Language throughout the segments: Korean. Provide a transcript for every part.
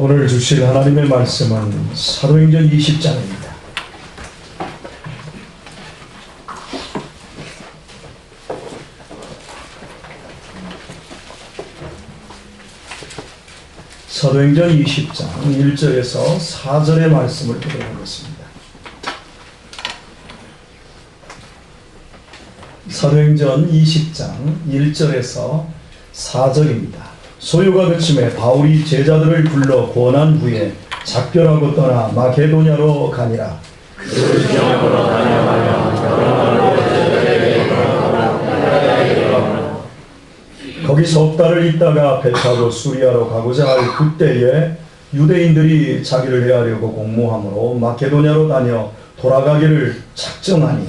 오늘 주실 하나님의 말씀은 사도행전 20장입니다. 사도행전 20장 1절에서 4절의 말씀을 보도록 하겠습니다. 사도행전 20장 1절에서 4절입니다. 소요가 그침에 바울이 제자들을 불러 권한 후에 작별하고 떠나 마게도냐로 가니라. 그 지역으로 다녀가며 거기 석 달을 있다가 배 타고 수리아로 가고자 할 그때에 유대인들이 자기를 해하려고 공모함으로 마게도냐로 다녀 돌아가기를 작정하니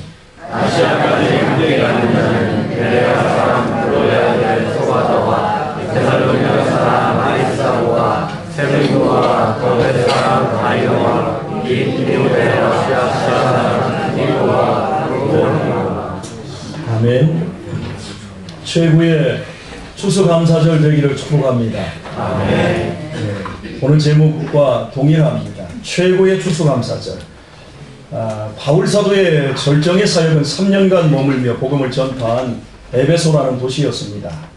아시아까지 그들이 가는 자는 베레아 사람 드로야의 소바더와 데살로니가 사람 아리스타고와 세르기오와 더베 사람 가이오와 디모데 아시아 사람 니고와 루고니와. 아멘. 최고의 추수감사절 되기를 축복합니다. 아멘. 네, 오늘 제목과 동일합니다. 최고의 추수감사절. 바울 사도의 절정의 사역은 3년간 머물며 복음을 전파한 에베소라는 도시였습니다.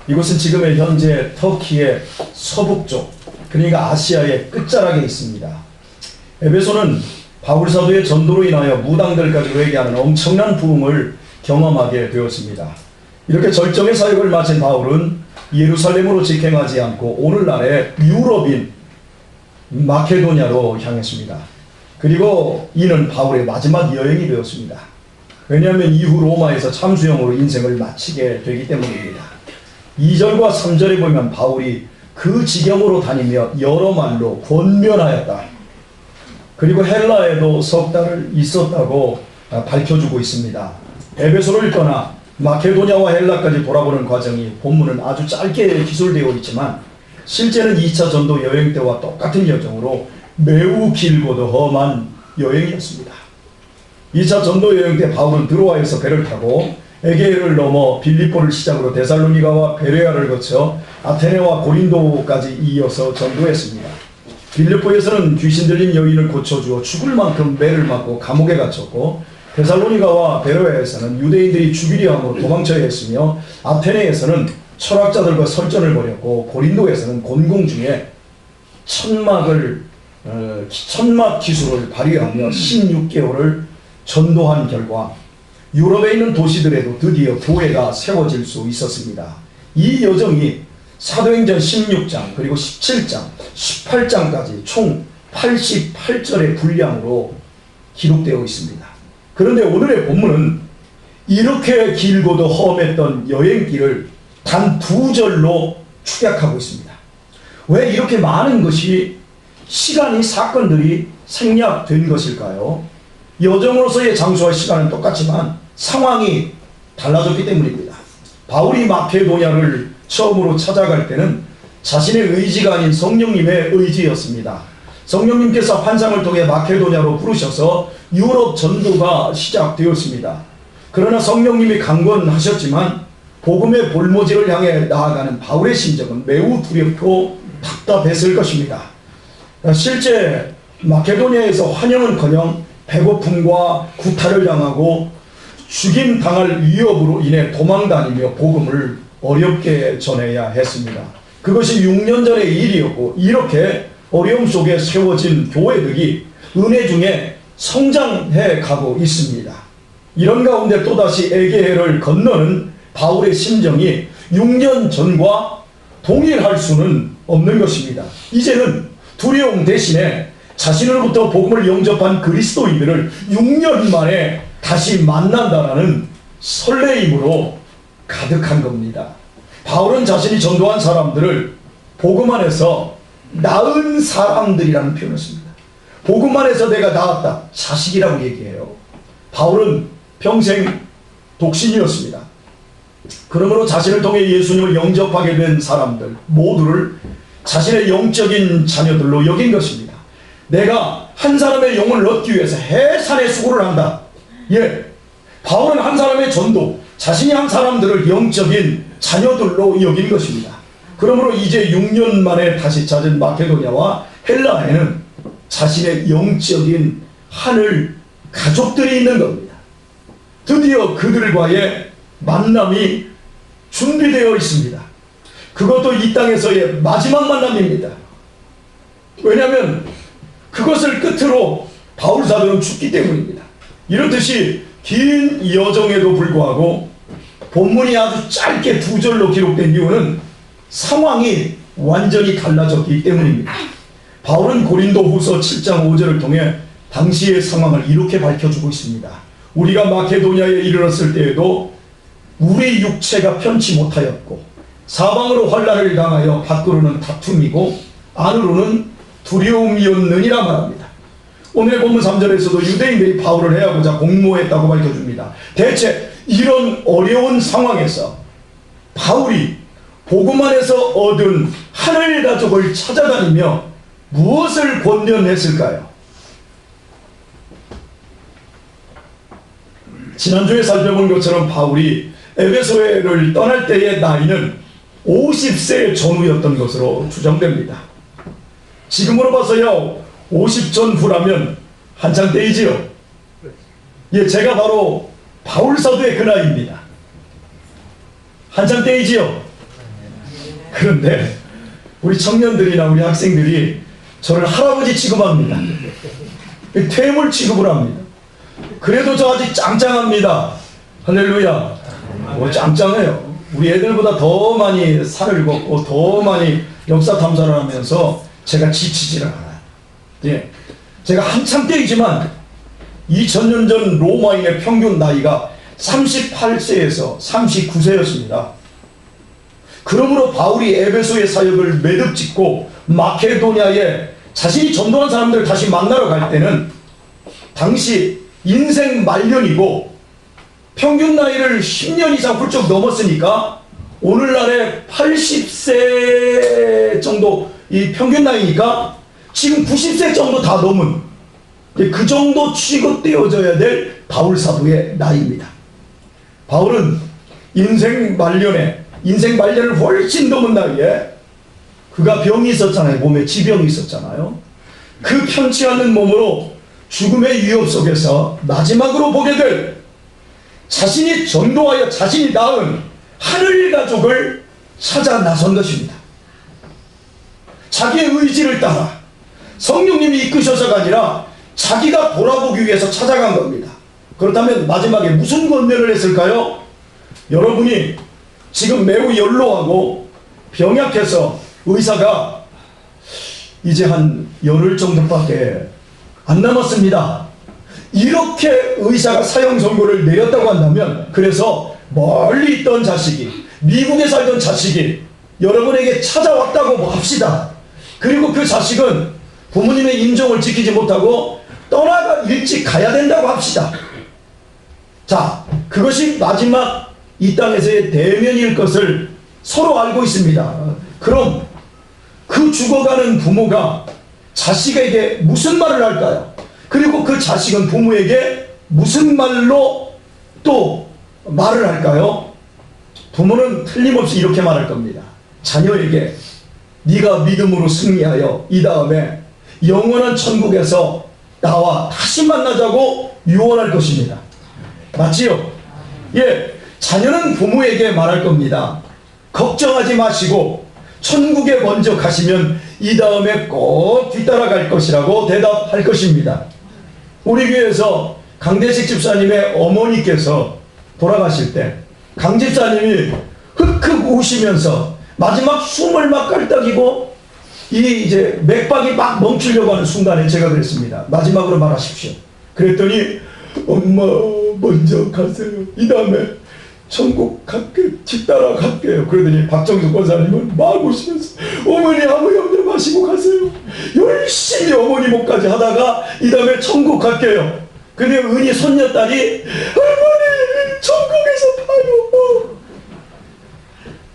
이곳은 지금의 현재 터키의 서북쪽, 그러니까 아시아의 끝자락에 있습니다. 에베소는 바울 사도의 전도로 인하여 무당들까지 회개하는 엄청난 부흥을 경험하게 되었습니다. 이렇게 절정의 사역을 마친 바울은 예루살렘으로 직행하지 않고 오늘날의 유럽인 마케도냐로 향했습니다. 그리고 이는 바울의 마지막 여행이 되었습니다. 왜냐하면 이후 로마에서 참수형으로 인생을 마치게 되기 때문입니다. 2절과 3절에 보면 바울이 그 지경으로 다니며 여러 말로 권면하였다. 그리고 헬라에도 석 달을 있었다고 밝혀주고 있습니다. 에베소를 떠나 마케도냐와 헬라까지 돌아보는 과정이 본문은 아주 짧게 기술되어 있지만 실제는 2차 전도 여행 때와 똑같은 여정으로 매우 길고도 험한 여행이었습니다. 2차 전도 여행 때 바울은 드로아에서 배를 타고 에게해를 넘어 빌립보를 시작으로 데살로니가와 베레아를 거쳐 아테네와 고린도까지 이어서 전도했습니다. 빌립보에서는 귀신 들린 여인을 고쳐주어 죽을 만큼 매를 맞고 감옥에 갇혔고, 데살로니가와 베레아에서는 유대인들이 죽이려 함으로 도망쳐야 했으며, 아테네에서는 철학자들과 설전을 벌였고, 고린도에서는 곤궁 중에 천막 기술을 발휘하며 16개월을 전도한 결과 유럽에 있는 도시들에도 드디어 교회가 세워질 수 있었습니다. 이 여정이 사도행전 16장 그리고 17장 18장까지 총 88절의 분량으로 기록되어 있습니다. 그런데 오늘의 본문은 이렇게 길고도 험했던 여행길을 단 2절로 축약하고 있습니다. 왜 이렇게 많은 것이 시간이 사건들이 생략된 것일까요? 여정으로서의 장소와 시간은 똑같지만 상황이 달라졌기 때문입니다. 바울이 마케도냐를 처음으로 찾아갈 때는 자신의 의지가 아닌 성령님의 의지였습니다. 성령님께서 환상을 통해 마케도냐로 부르셔서 유럽 전도가 시작되었습니다. 그러나 성령님이 강권하셨지만 복음의 볼모지를 향해 나아가는 바울의 심정은 매우 두렵고 답답했을 것입니다. 실제 마케도냐에서 환영은커녕 배고픔과 구타를 당하고 죽임당할 위협으로 인해 도망다니며 복음을 어렵게 전해야 했습니다. 그것이 6년 전의 일이었고, 이렇게 어려움 속에 세워진 교회들이 은혜 중에 성장해 가고 있습니다. 이런 가운데 또다시 에게해를 건너는 바울의 심정이 6년 전과 동일할 수는 없는 것입니다. 이제는 두려움 대신에 자신으로부터 복음을 영접한 그리스도인들을 6년 만에 다시 만난다라는 설레임으로 가득한 겁니다. 바울은 자신이 전도한 사람들을 복음 안에서 낳은 사람들이라는 표현을 씁니다. 복음 안에서 내가 낳았다, 자식이라고 얘기해요. 바울은 평생 독신이었습니다. 그러므로 자신을 통해 예수님을 영접하게 된 사람들 모두를 자신의 영적인 자녀들로 여긴 것입니다. 내가 한 사람의 영혼을 얻기 위해서 해산의 수고를 한다. 바울은 한 사람의 전도, 자신이 한 사람들을 영적인 자녀들로 여긴 것입니다. 그러므로 이제 6년 만에 다시 찾은 마케도니아와 헬라에는 자신의 영적인 하늘 가족들이 있는 겁니다. 드디어 그들과의 만남이 준비되어 있습니다. 그것도 이 땅에서의 마지막 만남입니다. 왜냐하면 그것을 끝으로 바울 사도는 죽기 때문입니다. 이렇듯이 긴 여정에도 불구하고 본문이 아주 짧게 2절로 기록된 이유는 상황이 완전히 달라졌기 때문입니다. 바울은 고린도후서 7장 5절을 통해 당시의 상황을 이렇게 밝혀주고 있습니다. 우리가 마케도니아에 이르렀을 때에도 우리 육체가 편치 못하였고 사방으로 환난을 당하여 밖으로는 다툼이고 안으로는 두려움이었느니라 말합니다. 오늘 본문 3절에서도 유대인들이 바울을 해하고자 공모했다고 밝혀줍니다. 대체 이런 어려운 상황에서 바울이 복음 안에서 얻은 하늘 가족을 찾아다니며 무엇을 권면했을까요? 지난주에 살펴본 것처럼 바울이 에베소를 떠날 때의 나이는 50세 전후였던 것으로 추정됩니다. 지금으로 봐서야 50 전후라면 한창 때이지요. 예, 제가 바로 바울 사도의 그 나이입니다. 한창 때이지요. 그런데 우리 청년들이나 우리 학생들이 저를 할아버지 취급합니다. 퇴물 취급을 합니다. 그래도 저 아직 짱짱합니다. 할렐루야. 짱짱해요. 우리 애들보다 더 많이 산을 걷고 더 많이 역사 탐사를 하면서 제가 지치지를 않아요. 예, 제가 한참 때이지만 2000년 전 로마인의 평균 나이가 38세에서 39세였습니다. 그러므로 바울이 에베소의 사역을 매듭 짓고 마케도니아에 자신이 전도한 사람들을 다시 만나러 갈 때는 당시 인생 말년이고 평균 나이를 10년 이상 훌쩍 넘었으니까 오늘날의 80세 정도 이 평균 나이니까 지금 90세 정도 다 넘은 그 정도 취급되어져야 될 바울 사도의 나이입니다. 바울은 인생 말년을 훨씬 넘은 나이에 그가 병이 있었잖아요. 몸에 지병이 있었잖아요. 그 편치 않은 몸으로 죽음의 위협 속에서 마지막으로 보게 될 자신이 전도하여 자신이 낳은 하늘 가족을 찾아 나선 것입니다. 자기의 의지를 따라 성령님이 이끄셔서가 아니라 자기가 돌아보기 위해서 찾아간 겁니다. 그렇다면 마지막에 무슨 권면을 했을까요? 여러분이 지금 매우 연로하고 병약해서 의사가 이제 한 열흘 정도밖에 안 남았습니다. 이렇게 의사가 사형 선고를 내렸다고 한다면, 그래서 멀리 있던 자식이, 미국에 살던 자식이 여러분에게 찾아왔다고 합시다. 그리고 그 자식은 부모님의 임종을 지키지 못하고 떠나가 일찍 가야 된다고 합시다. 자, 그것이 마지막 이 땅에서의 대면일 것을 서로 알고 있습니다. 그럼 그 죽어가는 부모가 자식에게 무슨 말을 할까요? 그리고 그 자식은 부모에게 무슨 말로 또 말을 할까요? 부모는 틀림없이 이렇게 말할 겁니다. 자녀에게 네가 믿음으로 승리하여 이 다음에 영원한 천국에서 나와 다시 만나자고 유언할 것입니다. 맞지요? 예, 자녀는 부모에게 말할 겁니다. 걱정하지 마시고 천국에 먼저 가시면 이 다음에 꼭 뒤따라갈 것이라고 대답할 것입니다. 우리 교회에서 강대식 집사님의 어머니께서 돌아가실 때 강 집사님이 흑흑 우시면서 마지막 숨을 막 깔딱이고 이제 맥박이 막 멈추려고 하는 순간에 제가 그랬습니다. 마지막으로 말하십시오. 그랬더니 엄마 먼저 가세요. 이 다음에 천국 갈게, 뒤따라 갈게요. 그러더니 박정수 권사님은 막 웃으면서 어머니 아무 염려 마시고 가세요. 열심히 어머니 목까지 하다가 이 다음에 천국 갈게요. 근데 은희 손녀딸이 할머니 천국에서 봐요.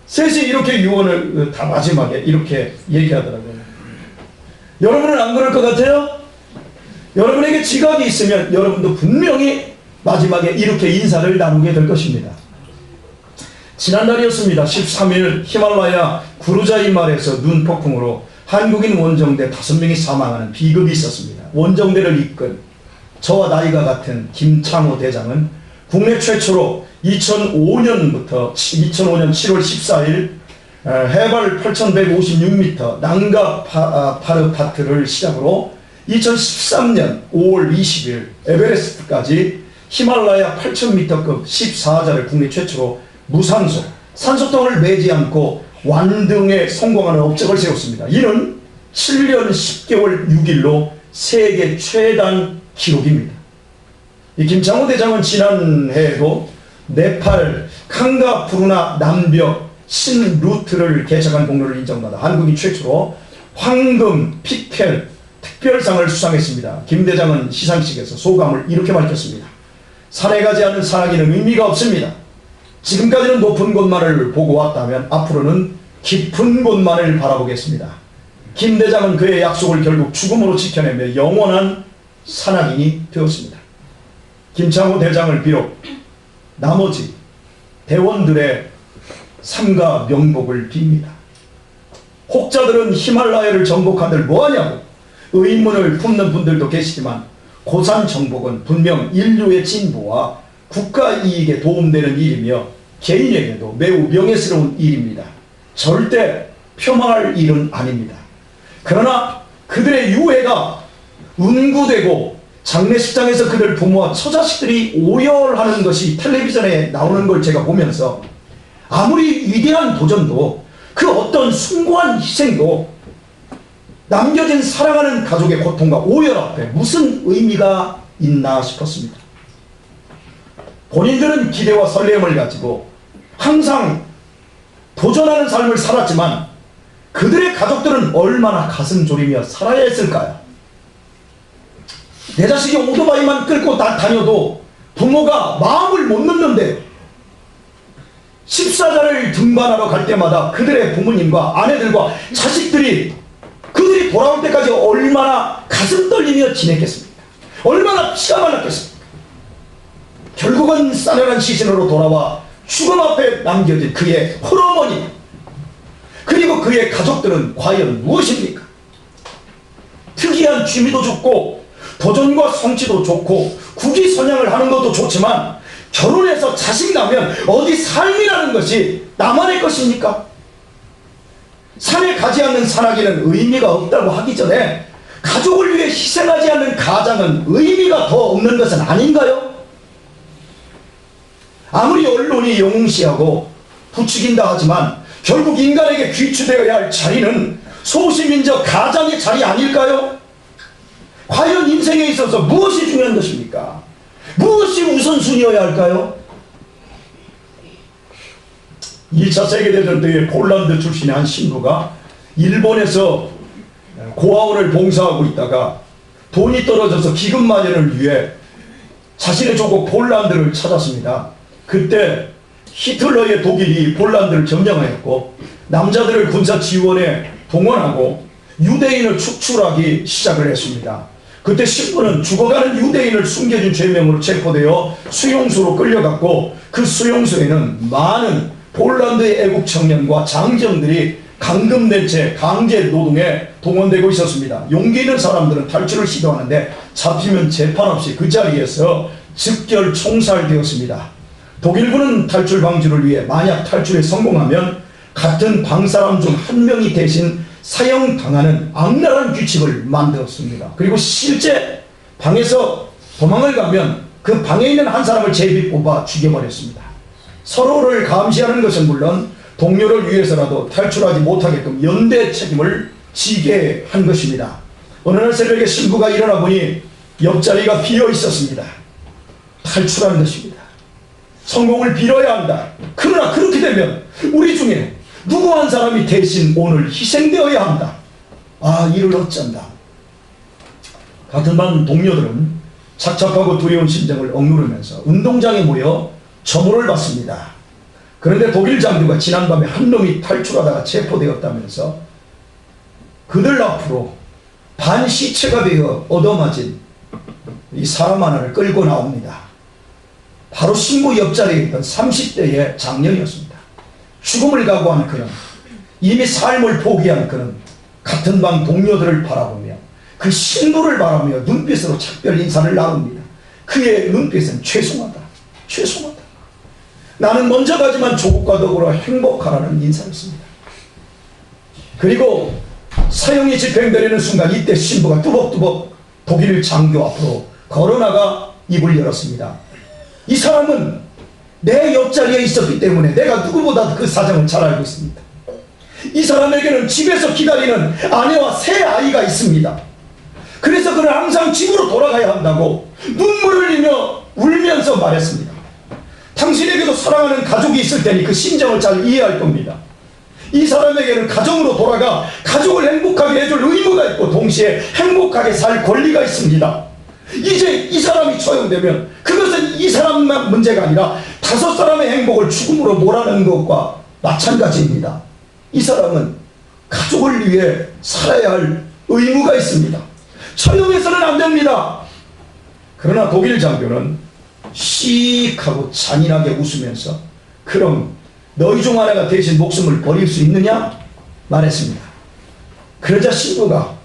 셋이 이렇게 유언을 다 마지막에 이렇게 얘기하더라고요. 여러분은 안 그럴 것 같아요? 여러분에게 지각이 있으면 여러분도 분명히 마지막에 이렇게 인사를 나누게 될 것입니다. 지난달이었습니다. 13일 히말라야 구르자이 말에서 눈폭풍으로 한국인 원정대 5명이 사망하는 비극이 있었습니다. 원정대를 이끈 저와 나이가 같은 김창호 대장은 국내 최초로 2005년 7월 14일 해발 8,156m 난가 파르파트를 시작으로 2013년 5월 20일 에베레스트까지 히말라야 8,000m급 14자를 국내 최초로 무산소, 산소통을 매지 않고 완등에 성공하는 업적을 세웠습니다. 이는 7년 10개월 6일로 세계 최단 기록입니다. 이 김창호 대장은 지난해에도 네팔 칸가푸르나 남벽 신루트를 개척한 공로를 인정받아 한국인 최초로 황금 피켈 특별상을 수상했습니다. 김 대장은 시상식에서 소감을 이렇게 밝혔습니다. 산에 가지 않는 산악인은 의미가 없습니다. 지금까지는 높은 곳만을 보고 왔다면 앞으로는 깊은 곳만을 바라보겠습니다. 김 대장은 그의 약속을 결국 죽음으로 지켜내며 영원한 산악인이 되었습니다. 김창호 대장을 비롯 나머지 대원들의 삼가 명복을 빕니다. 혹자들은 히말라야를 정복한들 뭐하냐고 의문을 품는 분들도 계시지만 고산 정복은 분명 인류의 진보와 국가 이익에 도움되는 일이며 개인에게도 매우 명예스러운 일입니다. 절대 폄하할 일은 아닙니다. 그러나 그들의 유해가 운구되고 장례식장에서 그들 부모와 처자식들이 오열하는 것이 텔레비전에 나오는 걸 제가 보면서 아무리 위대한 도전도 그 어떤 숭고한 희생도 남겨진 사랑하는 가족의 고통과 오열 앞에 무슨 의미가 있나 싶었습니다. 본인들은 기대와 설렘을 가지고 항상 도전하는 삶을 살았지만 그들의 가족들은 얼마나 가슴 졸이며 살아야 했을까요? 내 자식이 오토바이만 끌고 다녀도 부모가 마음을 못 놓는데 14자를 등반하러 갈 때마다 그들의 부모님과 아내들과 자식들이 그들이 돌아올 때까지 얼마나 가슴 떨리며 지냈겠습니까? 얼마나 피가 많았겠습니까? 결국은 싸늘한 시신으로 돌아와 죽음 앞에 남겨진 그의 홀어머니 그리고 그의 가족들은 과연 무엇입니까? 특이한 취미도 좋고 도전과 성취도 좋고 국위선양을 하는 것도 좋지만 결혼해서 자식 나면 어디 삶이라는 것이 나만의 것입니까? 산에 가지 않는 산악인은 의미가 없다고 하기 전에 가족을 위해 희생하지 않는 가장은 의미가 더 없는 것은 아닌가요? 아무리 언론이 영웅시하고 부추긴다 하지만 결국 인간에게 귀추되어야 할 자리는 소시민적 가장의 자리 아닐까요? 과연 인생에 있어서 무엇이 중요한 것입니까? 무엇이 우선순위여야 할까요? 2차 세계대전 때에 폴란드 출신의 한 신부가 일본에서 고아원을 봉사하고 있다가 돈이 떨어져서 기금 마련을 위해 자신의 조국 폴란드를 찾았습니다. 그때 히틀러의 독일이 폴란드를 점령하였고 남자들을 군사 지원에 동원하고 유대인을 축출하기 시작을 했습니다. 그때 신부는 죽어가는 유대인을 숨겨준 죄명으로 체포되어 수용소로 끌려갔고 그 수용소에는 많은 폴란드의 애국 청년과 장정들이 감금된 채 강제 노동에 동원되고 있었습니다. 용기 있는 사람들은 탈출을 시도하는데 잡히면 재판 없이 그 자리에서 즉결 총살되었습니다. 독일군은 탈출 방지를 위해 만약 탈출에 성공하면 같은 방 사람 중 한 명이 대신 사형당하는 악랄한 규칙을 만들었습니다. 그리고 실제 방에서 도망을 가면 그 방에 있는 한 사람을 제비 뽑아 죽여버렸습니다. 서로를 감시하는 것은 물론 동료를 위해서라도 탈출하지 못하게끔 연대 책임을 지게 한 것입니다. 어느 날 새벽에 신부가 일어나 보니 옆자리가 비어 있었습니다. 탈출하는 것입니다. 성공을 빌어야 한다. 그러나 그렇게 되면 우리 중에 누구 한 사람이 대신 오늘 희생되어야 한다. 아, 이를 어쩐다. 같은 반 동료들은 착잡하고 두려운 심정을 억누르면서 운동장에 모여 점호를 받습니다. 그런데 독일 장교가 지난밤에 한 놈이 탈출하다가 체포되었다면서 그들 앞으로 반시체가 되어 얻어맞은 이 사람 하나를 끌고 나옵니다. 바로 신부 옆자리에 있던 30대의 장년이었습니다. 죽음을 각오한 그는, 이미 삶을 포기한 그는 같은 방 동료들을 바라보며 그 신부를 바라보며 눈빛으로 작별 인사를 나눕니다. 그의 눈빛은 죄송하다, 죄송하다. 나는 먼저 가지만 조국과 더불어 행복하라는 인사였습니다. 그리고 사형이 집행되려는 순간 이때 신부가 뚜벅뚜벅 독일 장교 앞으로 걸어나가 입을 열었습니다. 이 사람은 내 옆자리에 있었기 때문에 내가 누구보다 그 사정을 잘 알고 있습니다. 이 사람에게는 집에서 기다리는 아내와 세 아이가 있습니다. 그래서 그는 항상 집으로 돌아가야 한다고 눈물을 흘리며 울면서 말했습니다. 당신에게도 사랑하는 가족이 있을 테니 그 심정을 잘 이해할 겁니다. 이 사람에게는 가정으로 돌아가 가족을 행복하게 해줄 의무가 있고 동시에 행복하게 살 권리가 있습니다. 이제 이 사람이 처형되면 그것은 이 사람만 문제가 아니라 5사람의 행복을 죽음으로 몰아넣는 것과 마찬가지입니다. 이 사람은 가족을 위해 살아야 할 의무가 있습니다. 처형해서는 안 됩니다. 그러나 독일 장교는 씩 하고 잔인하게 웃으면서 그럼 너희 중 하나가 대신 목숨을 버릴 수 있느냐? 말했습니다. 그러자 신부가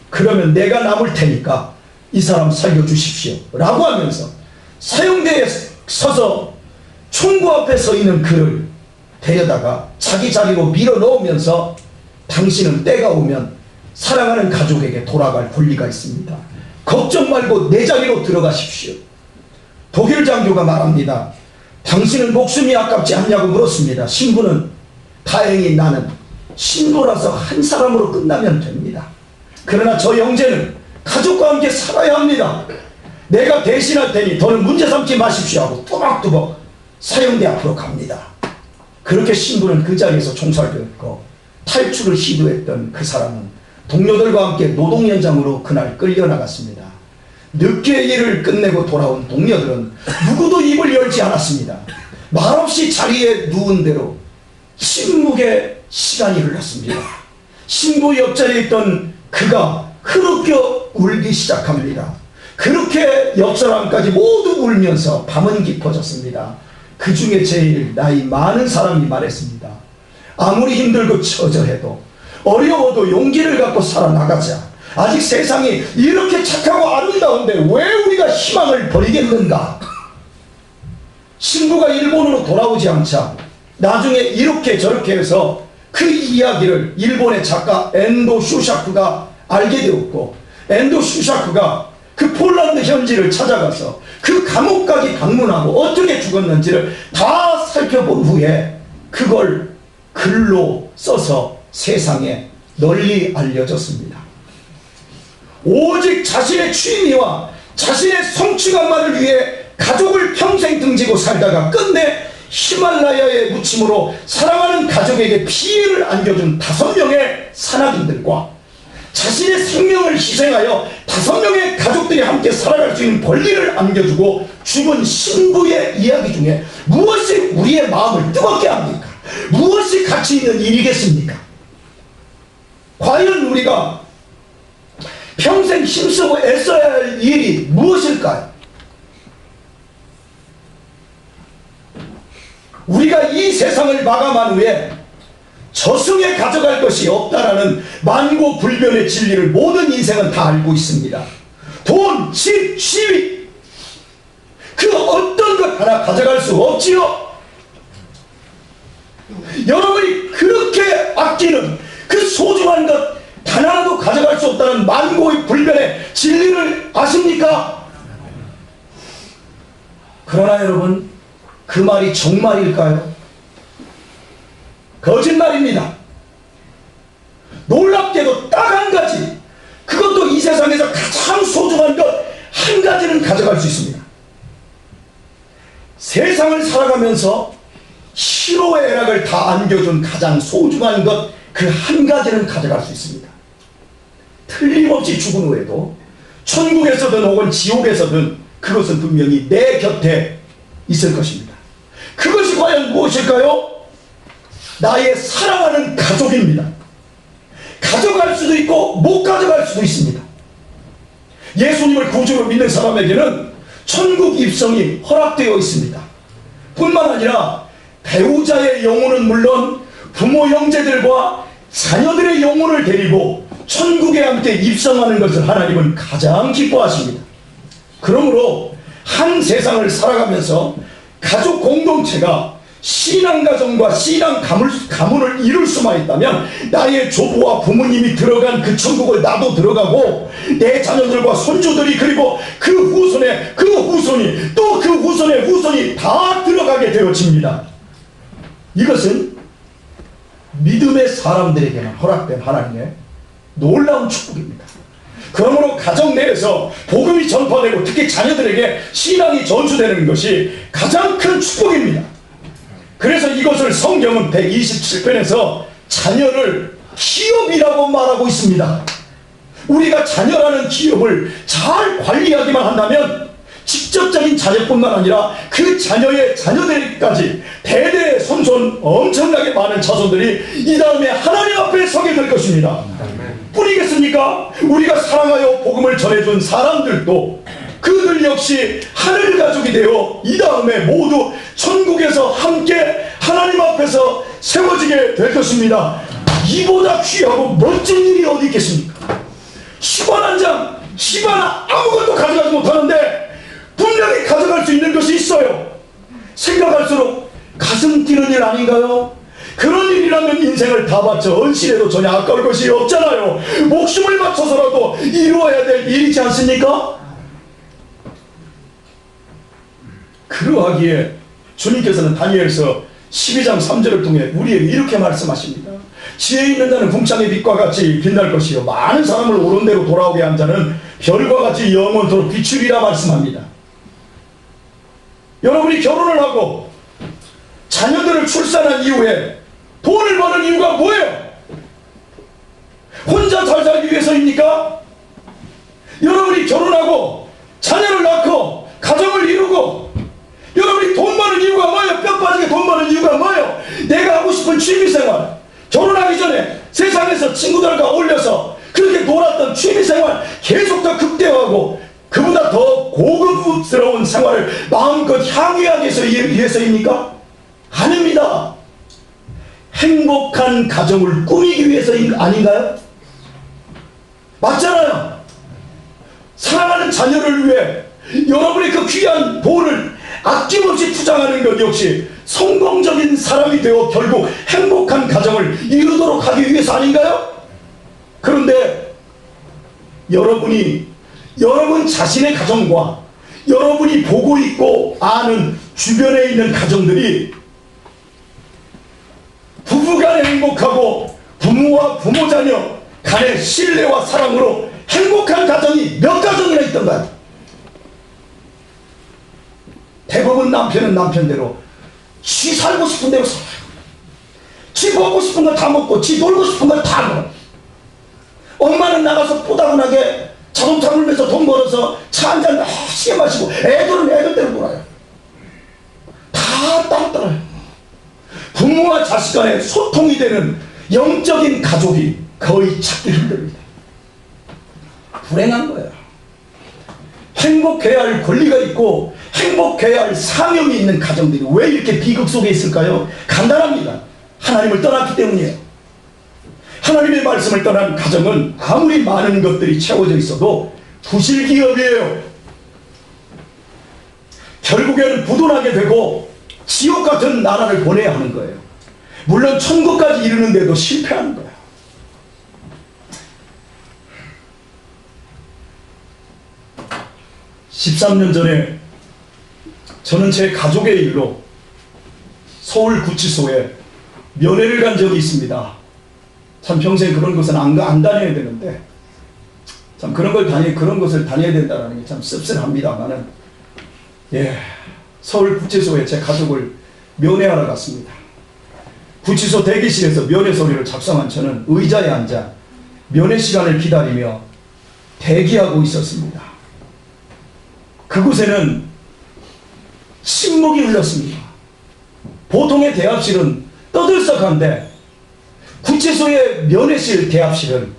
그러면 내가 남을 테니까 이 사람 살려주십시오 라고 하면서 사형대에 서서 총구 앞에 서 있는 그를 데려다가 자기 자리로 밀어 넣으면서 당신은 때가 오면 사랑하는 가족에게 돌아갈 권리가 있습니다. 걱정 말고 내 자리로 들어가십시오. 독일 장교가 말합니다. 당신은 목숨이 아깝지 않냐고 물었습니다. 신부는 다행히 나는 신부라서 한 사람으로 끝나면 됩니다. 그러나 저 형제는 가족과 함께 살아야 합니다. 내가 대신할 테니 더는 문제 삼지 마십시오 하고 또박또박 사형대 앞으로 갑니다. 그렇게 신부는 그 자리에서 총살되었고 탈출을 시도했던 그 사람은 동료들과 함께 노동 현장으로 그날 끌려나갔습니다. 늦게 일을 끝내고 돌아온 동료들은 누구도 입을 열지 않았습니다. 말없이 자리에 누운 대로 침묵의 시간이 흘렀습니다. 신부 옆자리에 있던 그가 흐느껴 울기 시작합니다. 그렇게 옆 사람까지 모두 울면서 밤은 깊어졌습니다. 그 중에 제일 나이 많은 사람이 말했습니다. 아무리 힘들고 처절해도 어려워도 용기를 갖고 살아나가자. 아직 세상이 이렇게 착하고 아름다운데 왜 우리가 희망을 버리겠는가? 신부가 일본으로 돌아오지 않자 나중에 이렇게 저렇게 해서 그 이야기를 일본의 작가 엔도 슈샤크가 알게 되었고 엔도 슈샤크가 그 폴란드 현지를 찾아가서 그 감옥까지 방문하고 어떻게 죽었는지를 다 살펴본 후에 그걸 글로 써서 세상에 널리 알려졌습니다. 오직 자신의 취미와 자신의 성취감만을 위해 가족을 평생 등지고 살다가 끝내 히말라야의 무침으로 사랑하는 가족에게 피해를 안겨준 5명의 산악인들과 자신의 생명을 희생하여 5명의 가족들이 함께 살아갈 수 있는 권리를 안겨주고 죽은 신부의 이야기 중에 무엇이 우리의 마음을 뜨겁게 합니까? 무엇이 가치 있는 일이겠습니까? 과연 우리가 평생 힘쓰고 애써야 할 일이 무엇일까요? 우리가 이 세상을 마감한 후에 저승에 가져갈 것이 없다라는 만고불변의 진리를 모든 인생은 다 알고 있습니다. 돈, 집, 시위 그 어떤 것 하나 가져갈 수 없지요. 여러분이 그렇게 아끼는 그 소중한 것 단 하나도 가져갈 수 없다는 만고의 불변의 진리를 아십니까? 그러나 여러분 그 말이 정말일까요? 거짓말입니다. 놀랍게도 딱 한 가지, 그것도 이 세상에서 가장 소중한 것 한 가지는 가져갈 수 있습니다. 세상을 살아가면서 희로의 애락을 다 안겨준 가장 소중한 것 그 한 가지는 가져갈 수 있습니다. 틀림없이 죽은 후에도 천국에서든 혹은 지옥에서든 그것은 분명히 내 곁에 있을 것입니다. 그것이 과연 무엇일까요? 나의 사랑하는 가족입니다. 가져갈 수도 있고 못 가져갈 수도 있습니다. 예수님을 구주로 믿는 사람에게는 천국 입성이 허락되어 있습니다. 뿐만 아니라 배우자의 영혼은 물론 부모 형제들과 자녀들의 영혼을 데리고 천국에 함께 입성하는 것을 하나님은 가장 기뻐하십니다. 그러므로 한 세상을 살아가면서 가족 공동체가 신앙가정과 신앙 가문을 이룰 수만 있다면 나의 조부와 부모님이 들어간 그 천국을 나도 들어가고 내 자녀들과 손주들이 그리고 그 후손의 그 후손이 또 그 후손의 후손이 다 들어가게 되어집니다. 이것은 믿음의 사람들에게만 허락된 하나님의 놀라운 축복입니다. 그러므로 가정 내에서 복음이 전파되고 특히 자녀들에게 신앙이 전수되는 것이 가장 큰 축복입니다. 그래서 이것을 성경은 127편에서 자녀를 기업이라고 말하고 있습니다. 우리가 자녀라는 기업을 잘 관리하기만 한다면 직접적인 자녀뿐만 아니라 그 자녀의 자녀들까지 대대 손손 엄청나게 많은 자손들이 이 다음에 하나님 앞에 서게 될 것입니다. 뿐이겠습니까? 우리가 사랑하여 복음을 전해준 사람들도 그들 역시 하늘 가족이 되어 이 다음에 모두 천국에서 함께 하나님 앞에서 세워지게 될 것입니다. 이보다 귀하고 멋진 일이 어디 있겠습니까? 10원 한 장, 10원 아무것도 가져가지 못하는데 분명히 가져갈 수 있는 것이 있어요. 생각할수록 가슴 뛰는 일 아닌가요? 그런 일이라면 인생을 다 바쳐 언실해도 전혀 아까울 것이 없잖아요. 목숨을 바쳐서라도 이루어야 될 일이지 않습니까? 그러하기에 주님께서는 다니엘서 12장 3절을 통해 우리에게 이렇게 말씀하십니다. 지혜 있는 자는 궁창의 빛과 같이 빛날 것이요 많은 사람을 옳은 대로 돌아오게 한 자는 별과 같이 영원토록 비추리라 말씀합니다. 여러분이 결혼을 하고 자녀들을 출산한 이후에 돈을 버는 이유가 뭐예요? 혼자 잘 살기 위해서입니까? 여러분이 결혼하고 자녀를 낳고 가정을 이루고 여러분이 돈 버는 이유가 뭐예요? 뼈 빠지게 돈 버는 이유가 뭐예요? 내가 하고 싶은 취미생활, 결혼하기 전에 세상에서 친구들과 어울려서 그렇게 놀았던 취미생활 계속 더 극대화하고 그보다 더 고급스러운 생활을 마음껏 향유하기 위해서입니까? 아닙니다. 행복한 가정을 꾸미기 위해서 아닌가요? 맞잖아요. 사랑하는 자녀를 위해 여러분의 그 귀한 돈을 아낌없이 투자하는 것 역시 성공적인 사람이 되어 결국 행복한 가정을 이루도록 하기 위해서 아닌가요? 그런데 여러분 자신의 가정과 여러분이 보고 있고 아는 주변에 있는 가정들이 부부간에 행복하고 부모와 부모 자녀 간의 신뢰와 사랑으로 행복한 가정이 몇 가정이나 있던가요? 대부분 남편은 남편대로 지 살고 싶은 대로 살아요. 지 먹고 싶은 걸 다 먹고 지 놀고 싶은 걸 다 먹어요. 엄마는 나가서 뽀다분하게 자동차 물면서 돈 벌어서 차 한잔 맛있게 마시고 애들은 애들대로 놀아요. 다 따로따로요. 부모와 자식 간에 소통이 되는 영적인 가족이 거의 찾기 힘듭니다. 불행한 거예요. 행복해야 할 권리가 있고 행복해야 할 사명이 있는 가정들이 왜 이렇게 비극 속에 있을까요? 간단합니다. 하나님을 떠났기 때문이에요. 하나님의 말씀을 떠난 가정은 아무리 많은 것들이 채워져 있어도 부실기업이에요. 결국에는 부도나게 되고 지옥 같은 나라를 보내야 하는 거예요. 물론 천국까지 이르는데도 실패하는 거예요. (13년) 전에 저는 제 가족의 일로 서울구치소에 면회를 간 적이 있습니다. 참 평생 그런 곳은 안 다녀야 되는데 참 그런 것을 다녀야 된다는 게 참 씁쓸합니다만은 서울구치소에 제 가족을 면회하러 갔습니다. 구치소 대기실에서 면회 서류를 작성한 저는 의자에 앉아 면회 시간을 기다리며 대기하고 있었습니다. 그곳에는 침묵이 흘렀습니다. 보통의 대합실은 떠들썩한데 구치소의 면회실 대합실은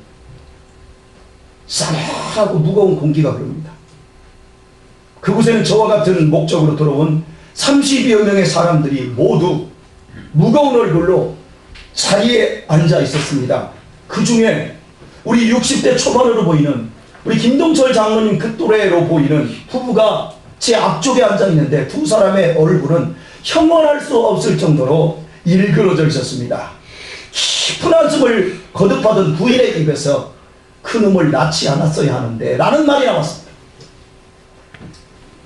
싸늘하고 무거운 공기가 흐릅니다. 그곳에는 저와 같은 목적으로 들어온 30여 명의 사람들이 모두 무거운 얼굴로 자리에 앉아 있었습니다. 그 중에 우리 60대 초반으로 보이는 우리 김동철 장로님 그 또래로 보이는 부부가 제 앞쪽에 앉아 있는데 두 사람의 얼굴은 형언할 수 없을 정도로 일그러져 있었습니다. 깊은 한숨을 거듭하던 부인의 입에서 그놈을 낳지 않았어야 하는데 라는 말이 나왔습니다.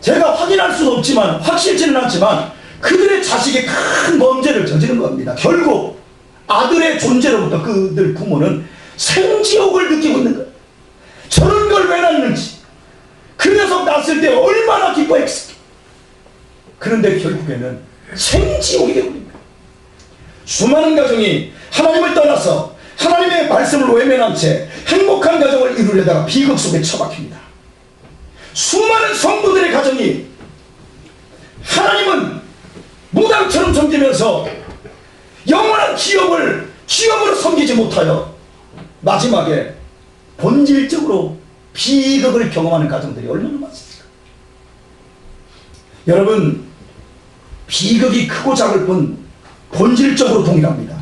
제가 확인할 수는 없지만 확실치는 않지만 그들의 자식이 큰 범죄를 저지른 겁니다. 결국 아들의 존재로부터 그들 부모는 생지옥을 느끼고 있는 거예요. 저런 걸 왜 낳는지, 그 녀석 낳았을 때 얼마나 기뻐했을까. 그런데 결국에는 생지옥이 되어버립니다. 수많은 가정이 하나님을 떠나서 하나님의 말씀을 외면한 채 행복한 가정을 이루려다가 비극 속에 처박힙니다. 수많은 성도들의 가정이 하나님은 무당처럼 섬기면서 영원한 기업으로 섬기지 못하여 마지막에 본질적으로 비극을 경험하는 가정들이 얼마나 많습니까? 여러분, 비극이 크고 작을 뿐 본질적으로 동일합니다.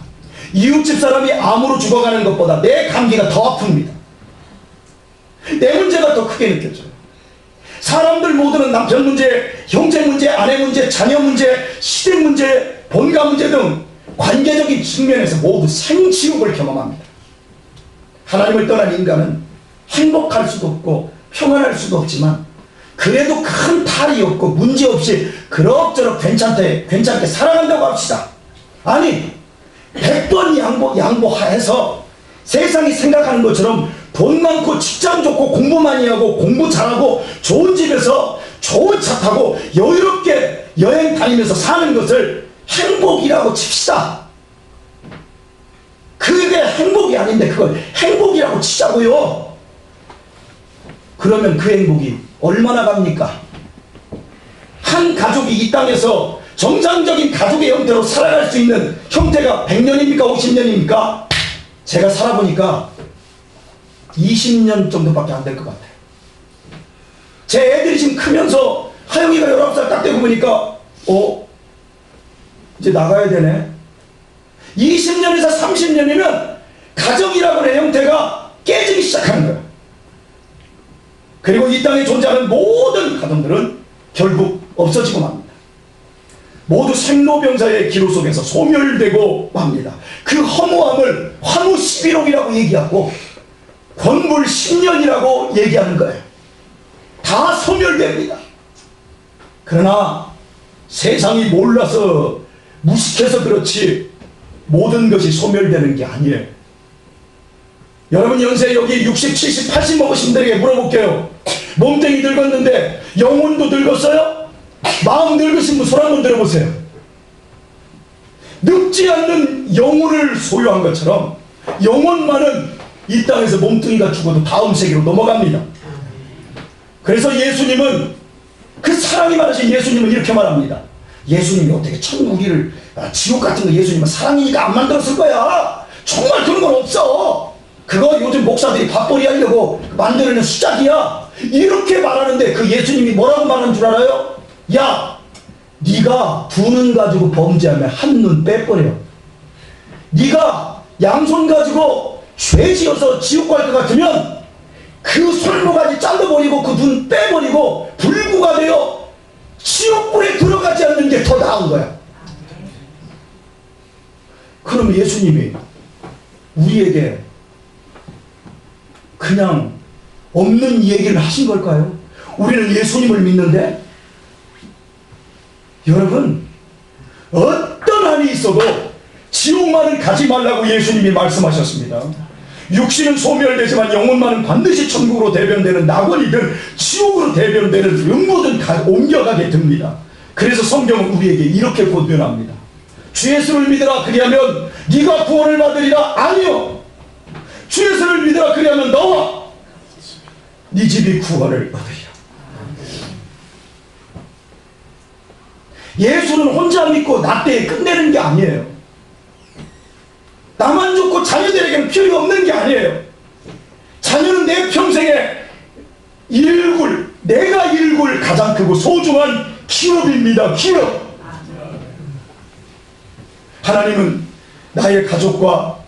이웃집 사람이 암으로 죽어가는 것보다 내 감기가 더 아픕니다. 내 문제가 더 크게 느껴져요. 사람들 모두는 남편 문제, 형제 문제, 아내 문제, 자녀 문제, 시댁 문제, 본가 문제 등 관계적인 측면에서 모두 생지옥을 경험합니다. 하나님을 떠난 인간은 행복할 수도 없고 평안할 수도 없지만 그래도 큰 탈이 없고 문제없이 그럭저럭 괜찮게 살아간다고 합시다. 아니 100번 양보해서 세상이 생각하는 것처럼 돈 많고 직장 좋고 공부 많이 하고 공부 잘하고 좋은 집에서 좋은 차 타고 여유롭게 여행 다니면서 사는 것을 행복이라고 칩시다. 그게 행복이 아닌데 그걸 행복이라고 치자고요. 그러면 그 행복이 얼마나 갑니까? 한 가족이 이 땅에서 정상적인 가족의 형태로 살아갈 수 있는 형태가 100년입니까? 50년입니까? 제가 살아보니까 20년 정도밖에 안 될 것 같아요. 제 애들이 지금 크면서 하영이가 19살 딱 되고 보니까 이제 나가야 되네. 20년에서 30년이면 가정이라고 하는 형태가 깨지기 시작하는 거예요. 그리고 이 땅에 존재하는 모든 가정들은 결국 없어지고 맙니다. 모두 생로병사의 기로 속에서 소멸되고 맙니다. 그 허무함을 화무 11억이라고 얘기하고 권불 10년이라고 얘기하는 거예요. 다 소멸됩니다. 그러나 세상이 몰라서 무식해서 그렇지 모든 것이 소멸되는 게 아니에요. 여러분 연세 여기 60, 70, 80 먹으신 분들에게 물어볼게요. 몸뚱이 늙었는데 영혼도 늙었어요? 마음 늙으신 분 손 한번 들어보세요. 늙지 않는 영혼을 소유한 것처럼 영혼만은 이 땅에서 몸뚱이가 죽어도 다음 세계로 넘어갑니다. 그래서 예수님은 그 사랑이 많으신 예수님은 이렇게 말합니다. 예수님이 어떻게 천국이를 지옥 같은 거 예수님은 사랑이니까 안 만들었을 거야. 정말 그런 건 없어. 그거 요즘 목사들이 밥벌이 하려고 만들어낸 수작이야. 이렇게 말하는데 그 예수님이 뭐라고 말하는 줄 알아요? 야, 네가 두 눈 가지고 범죄하면 한 눈 빼버려. 네가 양손 가지고 죄 지어서 지옥 갈 것 같으면 그 손모가지 잘라버리고 그 눈 빼버리고 불구가 되어 지옥불에 들어가지 않는 게 더 나은 거야. 그럼 예수님이 우리에게 그냥 없는 얘기를 하신 걸까요? 우리는 예수님을 믿는데 여러분 어떤 한이 있어도 지옥만은 가지 말라고 예수님이 말씀하셨습니다. 육신은 소멸되지만 영혼만은 반드시 천국으로 대변되는 낙원이든 지옥으로 대변되는 음모든 옮겨가게 됩니다. 그래서 성경은 우리에게 이렇게 권면합니다. 주 예수를 믿으라 그리하면 네가 구원을 받으리라. 아니요, 주 예수를 믿으라 그리하면 너와 네 집이 구원을 얻으리라. 예수는 혼자 믿고 나 때에 끝내는 게 아니에요. 나만 좋고 자녀들에게는 필요 없는 게 아니에요. 자녀는 내 평생에 내가 일굴 가장 크고 소중한 기업입니다. 기업. 하나님은 나의 가족과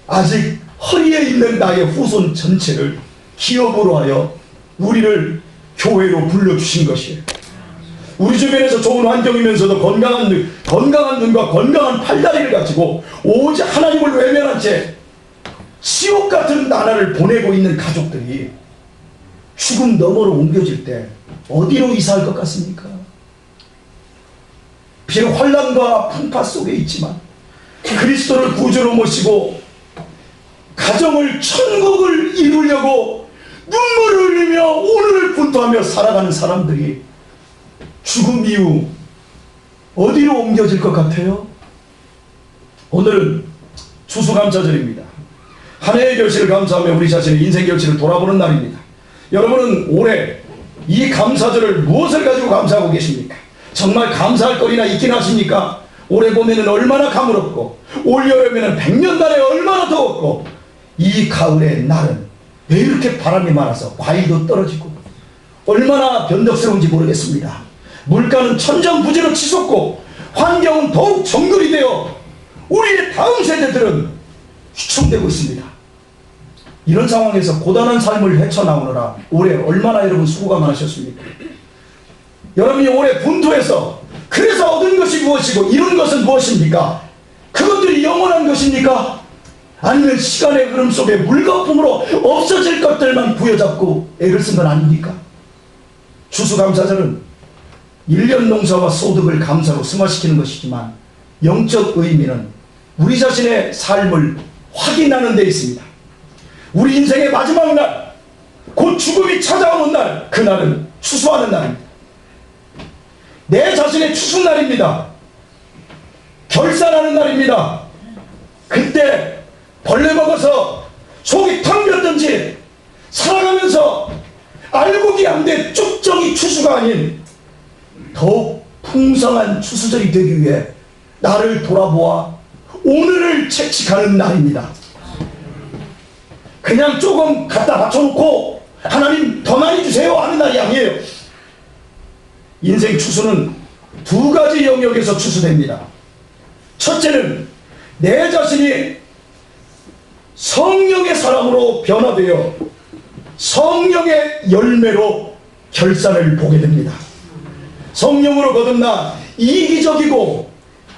아직 허리에 있는 나의 후손 전체를 기업으로 하여 우리를 교회로 불러주신 것이에요. 우리 주변에서 좋은 환경이면서도 건강한 눈과 건강한 팔다리를 가지고 오직 하나님을 외면한 채 지옥 같은 나라를 보내고 있는 가족들이 죽음 너머로 옮겨질 때 어디로 이사할 것 같습니까? 비록 환난과 풍파 속에 있지만 그리스도를 구주로 모시고 가정을 천국을 이루려고 눈물을 흘리며 오늘을 분투하며 살아가는 사람들이 죽음 이후 어디로 옮겨질 것 같아요? 오늘은 추수감사절입니다. 한 해의 결실을 감사하며 우리 자신의 인생 결실을 돌아보는 날입니다. 여러분은 올해 이 감사절을 무엇을 가지고 감사하고 계십니까? 정말 감사할 거리나 있긴 하십니까? 올해 봄에는 얼마나 가물었고 올 여름에는 백년날에 얼마나 더웠고 이 가을의 날은 왜 이렇게 바람이 많아서 과일도 떨어지고 얼마나 변덕스러운지 모르겠습니다. 물가는 천정부지로 치솟고 환경은 더욱 정글이 되어 우리의 다음 세대들은 휘청되고 있습니다. 이런 상황에서 고단한 삶을 헤쳐나오느라 올해 얼마나 여러분 수고가 많으셨습니까? 여러분이 올해 분투해서 그래서 얻은 것이 무엇이고 이룬 것은 무엇입니까? 그것들이 영원한 것입니까? 아니면 시간의 흐름 속에 물거품으로 없어질 것들만 부여잡고 애를 쓴 건 아닙니까? 추수감사절은 1년 농사와 소득을 감사로 승화시키는 것이지만 영적 의미는 우리 자신의 삶을 확인하는 데 있습니다. 우리 인생의 마지막 날, 곧 죽음이 찾아오는 날, 그날은 추수하는 날입니다. 내 자신의 추수날입니다. 결산하는 날입니다. 그때 벌레 먹어서 속이 텅 비었던지 살아가면서 알곡이 안 돼 쭉정이 추수가 아닌 더욱 풍성한 추수절이 되기 위해 나를 돌아보아 오늘을 채찍하는 날입니다. 그냥 조금 갖다 바쳐놓고 하나님 더 많이 주세요 하는 날이 아니에요. 인생 추수는 두 가지 영역에서 추수됩니다. 첫째는 내 자신이 성령의 사람으로 변화되어 성령의 열매로 결산을 보게 됩니다. 성령으로 거듭나 이기적이고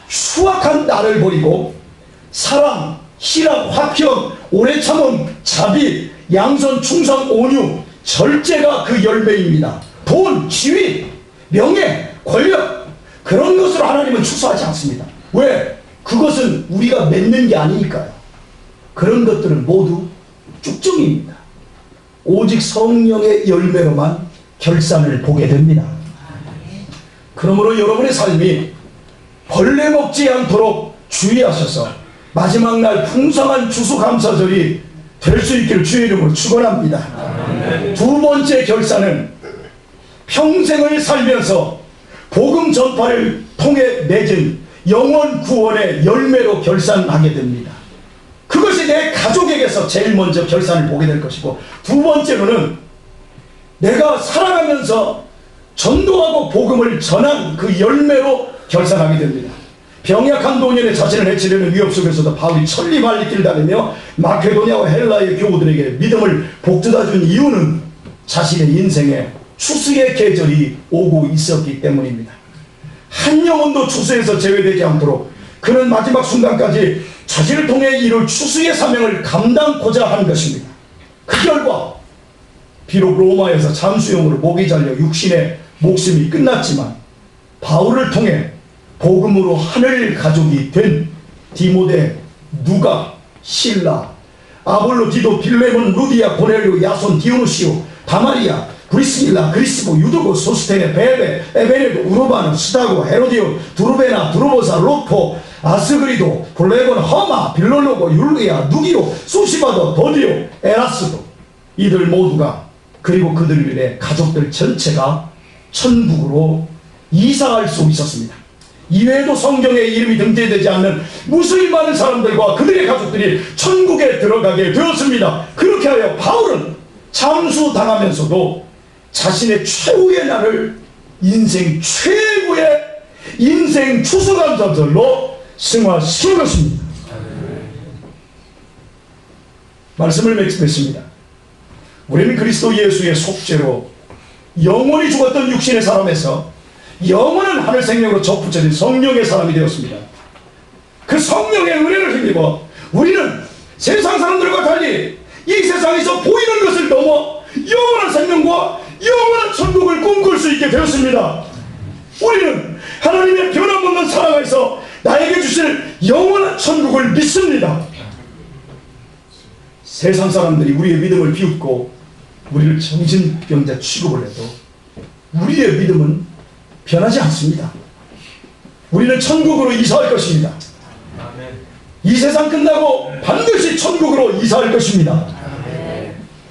수악한 나를 버리고 사랑, 희락, 화평, 오래 참음, 자비, 양선, 충성, 온유, 절제가 그 열매입니다. 돈, 지위, 명예, 권력 그런 것으로 하나님은 추수하지 않습니다. 왜? 그것은 우리가 맺는 게 아니니까요. 그런 것들은 모두 쭉정입니다. 오직 성령의 열매로만 결산을 보게 됩니다. 그러므로 여러분의 삶이 벌레 먹지 않도록 주의하셔서 마지막 날 풍성한 추수감사절이 될 수 있기를 주의 이름으로 축원합니다. 두 번째 결산은 평생을 살면서 복음 전파를 통해 맺은 영원 구원의 열매로 결산하게 됩니다. 그것이 내 가족에게서 제일 먼저 결산을 보게 될 것이고, 두 번째로는 내가 살아가면서 전도하고 복음을 전한 그 열매로 결산하게 됩니다. 병약한 노년에 자신을 해치려는 위협 속에서도 바울이 천리발리길 다니며 마케도니아와 헬라의 교우들에게 믿음을 복주다 준 이유는 자신의 인생에 추수의 계절이 오고 있었기 때문입니다. 한 영혼도 추수에서 제외되지 않도록 그는 마지막 순간까지 자신을 통해 이룰 추수의 사명을 감당코자 하는 것입니다. 그 결과 비록 로마에서 잠수용으로 목이 잘려 육신의 목숨이 끝났지만 바울을 통해 복음으로 하늘 가족이 된 디모데, 누가, 실라, 아볼로, 디도, 빌레몬, 루디아, 고넬료, 야손, 디오누시오, 다마리아, 브리스길라, 그리스보, 유두고, 소스테네, 베베, 에베네도, 우르바는, 스다고, 헤로디온, 두르베나, 두르보사, 로포, 아스그리도, 블레곤, 허마, 빌롤로고, 율리아, 누기오, 소시바도, 도디오, 에라스도, 이들 모두가 그리고 그들의 가족들 전체가 천국으로 이사할 수 있었습니다. 이외에도 성경에 이름이 등재되지 않는 무수히 많은 사람들과 그들의 가족들이 천국에 들어가게 되었습니다. 그렇게 하여 바울은 잠수당하면서도 자신의 최후의 날을 인생 최고의 인생 추수감사절로 승화시킨 것입니다. 말씀을 맺습니다. 우리는 그리스도 예수의 속죄로 영원히 죽었던 육신의 사람에서 영원한 하늘 생명으로 접붙여진 성령의 사람이 되었습니다. 그 성령의 은혜를 힘입어 우리는 세상 사람들과 달리 이 세상에서 보이는 것을 넘어 영원한 생명과 영원한 천국을 꿈꿀 수 있게 되었습니다. 우리는 하나님의 변함없는 사랑 안에서 나에게 주실 영원한 천국을 믿습니다. 세상 사람들이 우리의 믿음을 비웃고 우리를 정신병자 취급을 해도 우리의 믿음은 변하지 않습니다. 우리는 천국으로 이사할 것입니다. 이 세상 끝나고 반드시 천국으로 이사할 것입니다.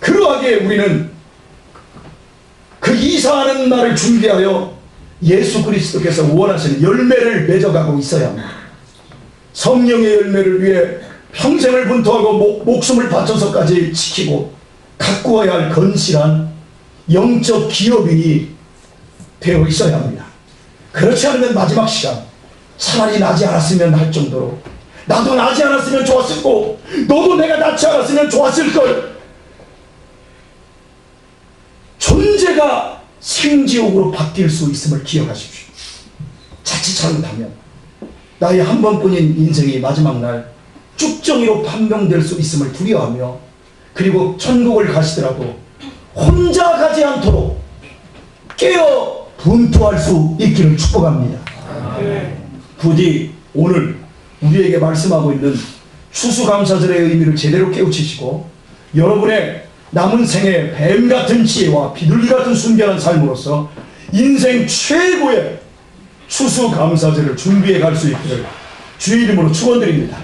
그러하기에 우리는 그 이사하는 날을 준비하여 예수 그리스도께서 원하시는 열매를 맺어가고 있어야 합니다. 성령의 열매를 위해 평생을 분투하고 목숨을 바쳐서까지 지키고 가꾸어야 할 건실한 영적 기업인이 되어 있어야 합니다. 그렇지 않으면 마지막 시간 차라리 나지 않았으면 할 정도로 나도 나지 않았으면 좋았을 거고 너도 내가 낳지 않았으면 좋았을 걸 존재가 생지옥으로 바뀔 수 있음을 기억하십시오. 자칫 잘못하면 나의 한 번뿐인 인생이 마지막 날 쭉정이로 판명될 수 있음을 두려워하며 그리고 천국을 가시더라도 혼자 가지 않도록 깨어 분투할 수 있기를 축복합니다. 부디 오늘 우리에게 말씀하고 있는 추수감사절의 의미를 제대로 깨우치시고 여러분의 남은 생에 뱀같은 지혜와 비둘기 같은 순결한 삶으로서 인생 최고의 추수감사절을 준비해 갈 수 있기를 주의 이름으로 축원드립니다.